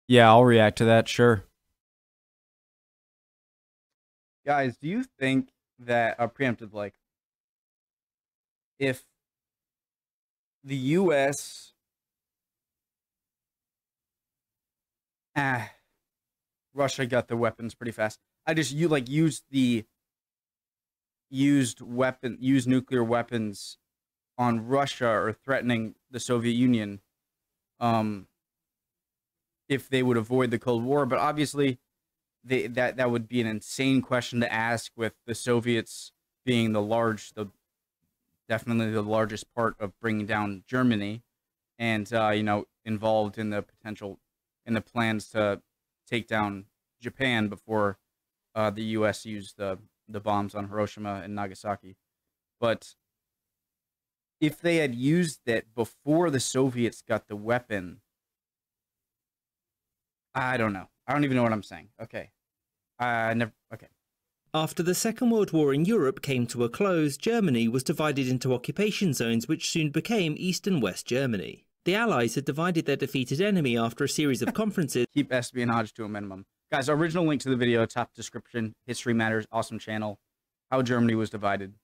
Yeah, I'll react to that, sure. Guys, do you think that preemptive, like, if the U.S. ah Russia got the weapons pretty fast. I just you like used nuclear weapons on Russia or threatening the Soviet Union, um, if they would avoid the Cold War. But obviously, that would be an insane question to ask, with the Soviets being the definitely the largest part of bringing down Germany, and involved in the plans to take down Japan before the U.S. used the bombs on Hiroshima and Nagasaki. But if they had used it before the Soviets got the weapon, I don't know. I don't even know what I'm saying. Okay, I never. Okay. After the Second World War in Europe came to a close, Germany was divided into occupation zones which soon became East and West Germany. The Allies had divided their defeated enemy after a series of conferences. Keep espionage to a minimum. Guys, original link to the video, top description. History Matters, awesome channel. How Germany was divided.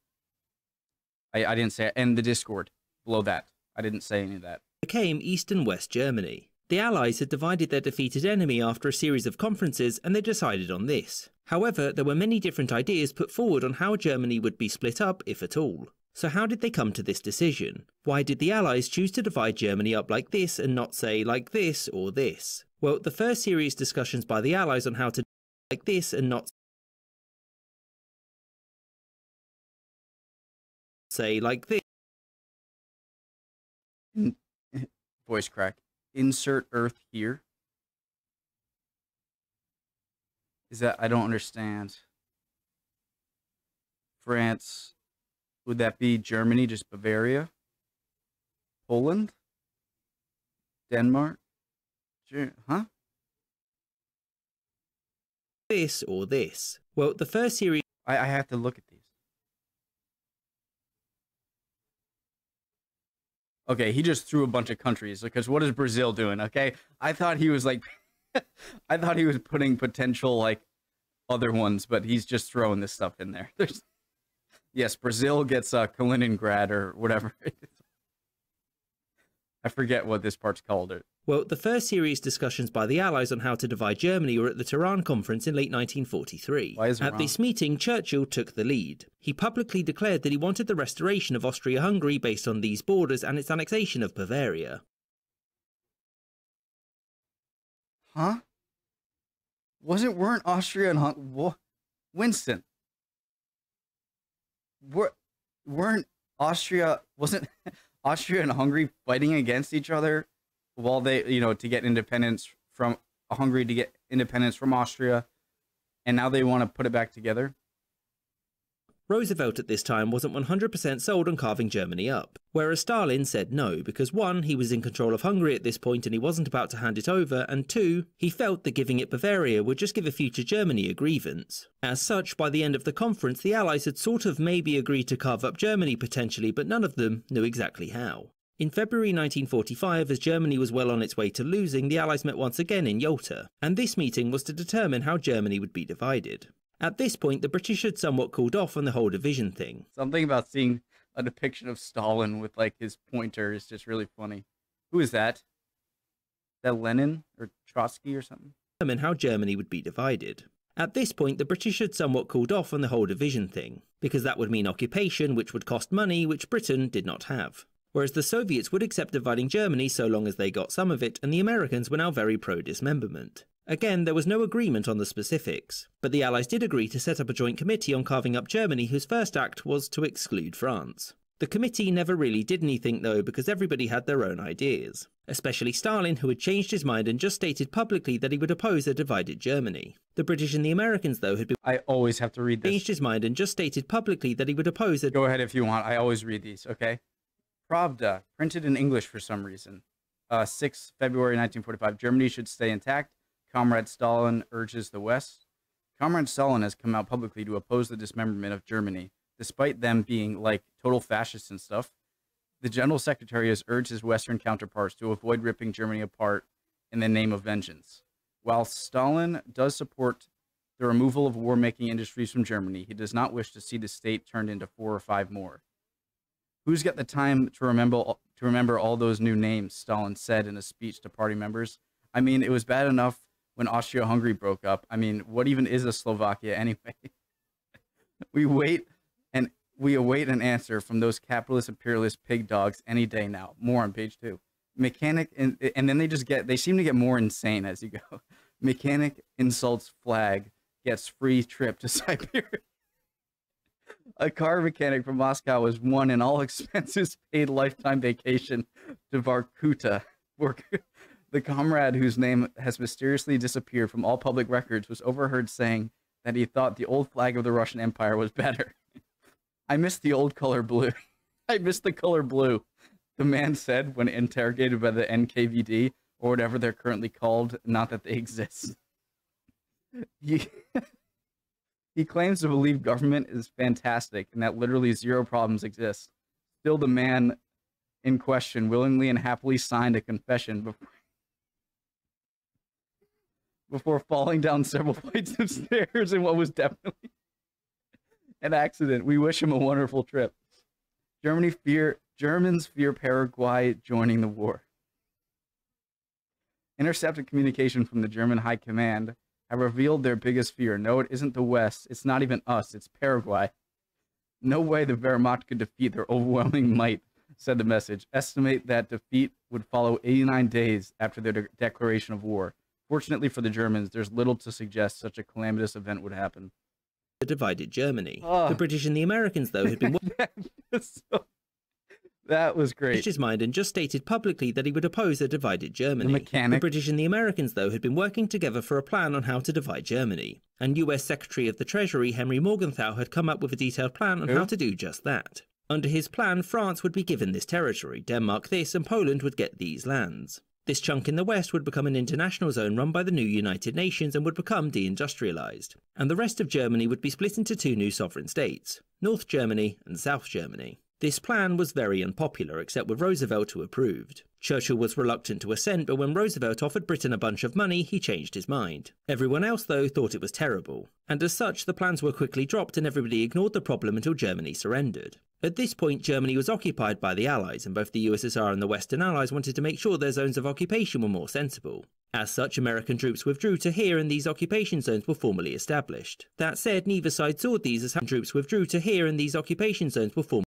I didn't say it. And the Discord below that. I didn't say any of that. Became East and West Germany. The Allies had divided their defeated enemy after a series of conferences, and they decided on this. However, there were many different ideas put forward on how Germany would be split up, if at all. So how did they come to this decision? Why did the Allies choose to divide Germany up like this and not say like this or this? Well, the first serious discussions by the Allies on how to like this and not say like this. Voice crack. Insert Earth here. Is that, I don't understand. France. Would that be Germany, just Bavaria? Poland? Denmark? Huh? This or this. Well, the first series. I have to look at these. Okay, he just threw a bunch of countries, because what is Brazil doing? Okay, I thought he was like, I thought he was putting potential like other ones, but he's just throwing this stuff in there. Yes, Brazil gets Kaliningrad or whatever. I forget what this part's called. Well, the first serious discussions by the Allies on how to divide Germany were at the Tehran Conference in late 1943. At this meeting, Churchill took the lead. He publicly declared that he wanted the restoration of Austria-Hungary based on these borders and its annexation of Bavaria. Huh? Weren't Austria and Hungary... Winston. Weren't Austria... Wasn't Austria and Hungary fighting against each other while they, to get independence from Hungary, to get independence from Austria, and now they want to put it back together? Roosevelt at this time wasn't 100% sold on carving Germany up, whereas Stalin said no because 1, he was in control of Hungary at this point and he wasn't about to hand it over, and 2, he felt that giving it Bavaria would just give a future Germany a grievance. As such, by the end of the conference, the Allies had sort of maybe agreed to carve up Germany potentially, but none of them knew exactly how. In February 1945, as Germany was well on its way to losing, the Allies met once again in Yalta, and this meeting was to determine how Germany would be divided. At this point, the British had somewhat cooled off on the whole division thing. Something about seeing a depiction of Stalin with like his pointer is just really funny. Who is that? Is that Lenin or Trotsky or something? And how Germany would be divided. At this point, the British had somewhat cooled off on the whole division thing, because that would mean occupation, which would cost money, which Britain did not have. Whereas the Soviets would accept dividing Germany so long as they got some of it, and the Americans were now very pro-dismemberment. Again, there was no agreement on the specifics, but the Allies did agree to set up a joint committee on carving up Germany whose first act was to exclude France. The committee never really did anything though, because everybody had their own ideas. Especially Stalin, who had changed his mind and just stated publicly that he would oppose a divided Germany. The British and the Americans though had been... I always have to read this. Changed his mind and just stated publicly that he would oppose a... Go ahead if you want, I always read these, okay? Pravda, printed in English for some reason. 6 February 1945, Germany should stay intact. Comrade Stalin urges the West. Comrade Stalin has come out publicly to oppose the dismemberment of Germany, despite them being like total fascists and stuff. The General Secretary has urged his Western counterparts to avoid ripping Germany apart in the name of vengeance. While Stalin does support the removal of war-making industries from Germany, he does not wish to see the state turned into 4 or 5 more. Who's got the time to remember all those new names, Stalin said in a speech to party members. I mean, it was bad enough when Austria-Hungary broke up. I mean, what even is a Slovakia anyway? We await an answer from those capitalist imperialist pig dogs any day now. More on page 2. Mechanic, and then they seem to get more insane as you go. Mechanic insults flag, gets free trip to Siberia. A car mechanic from Moscow was won an all expenses paid lifetime vacation to Vorkuta. The comrade, whose name has mysteriously disappeared from all public records, was overheard saying that he thought the old flag of the Russian Empire was better. I miss the old color blue. I miss the color blue, the man said when interrogated by the NKVD, or whatever they're currently called, not that they exist. He claims to believe government is fantastic and that literally zero problems exist. Still, the man in question willingly and happily signed a confession before falling down several flights of stairs in what was definitely an accident. We wish him a wonderful trip. Germans fear Paraguay joining the war. Intercepted communication from the German High Command have revealed their biggest fear. No, it isn't the West. It's not even us. It's Paraguay. No way the Wehrmacht could defeat their overwhelming might, said the message. Estimate that defeat would follow 89 days after their declaration of war. Fortunately for the Germans, there's little to suggest such a calamitous event would happen. Divided Germany. The British and the Americans, though, had been... That was great. His mind and just stated publicly that he would oppose a divided Germany. The mechanic. The British and the Americans, though, had been working together for a plan on how to divide Germany. And US Secretary of the Treasury Henry Morgenthau had come up with a detailed plan on how to do just that. Under his plan, France would be given this territory, Denmark this, and Poland would get these lands. This chunk in the west would become an international zone run by the new United Nations and would become deindustrialized. And the rest of Germany would be split into 2 new sovereign states, North Germany and South Germany. This plan was very unpopular, except with Roosevelt, who approved. Churchill was reluctant to assent, but when Roosevelt offered Britain a bunch of money, he changed his mind. Everyone else, though, thought it was terrible. And as such, the plans were quickly dropped and everybody ignored the problem until Germany surrendered. At this point, Germany was occupied by the Allies, and both the USSR and the Western Allies wanted to make sure their zones of occupation were more sensible. As such, American troops withdrew to here and these occupation zones were formally established. That said, neither side saw these as how troops withdrew to here and these occupation zones were formally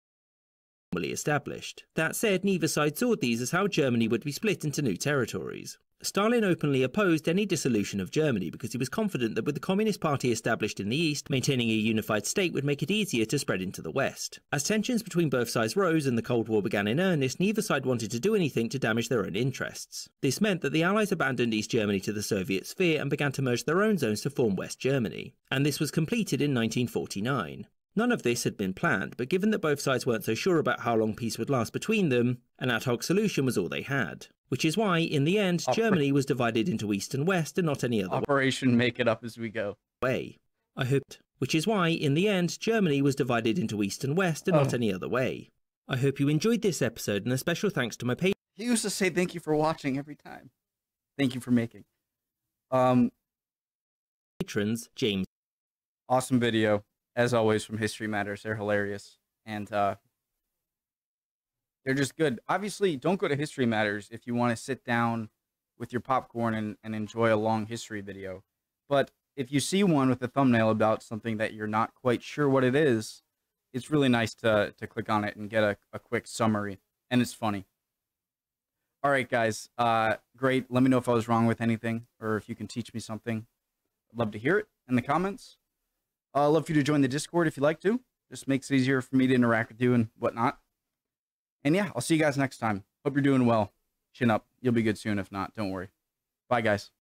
established. That said, neither side saw these as how Germany would be split into new territories. Stalin openly opposed any dissolution of Germany because he was confident that with the Communist Party established in the east, maintaining a unified state would make it easier to spread into the west. As tensions between both sides rose and the Cold War began in earnest, neither side wanted to do anything to damage their own interests. This meant that the Allies abandoned East Germany to the Soviet sphere and began to merge their own zones to form West Germany. And this was completed in 1949. None of this had been planned, but given that both sides weren't so sure about how long peace would last between them, an ad hoc solution was all they had. Which is why, in the end, Germany was divided into East and West and not any other Operation Make It Up As We Go way. Which is why, in the end, Germany was divided into East and West and not any other way. I hope you enjoyed this episode, and a special thanks to my patrons. He used to say thank you for watching every time. Thank you for making. Patrons, James. Awesome video. As always, from History Matters. They're hilarious. And they're just good. Obviously, don't go to History Matters if you want to sit down with your popcorn and enjoy a long history video. But if you see one with a thumbnail about something that you're not quite sure what it is, it's really nice to click on it and get a quick summary. And it's funny. All right, guys. Great. Let me know if I was wrong with anything or if you can teach me something. I'd love to hear it in the comments. I'd love for you to join the Discord if you'd like to. Just makes it easier for me to interact with you and whatnot. And yeah, I'll see you guys next time. Hope you're doing well. Chin up. You'll be good soon. If not, don't worry. Bye, guys.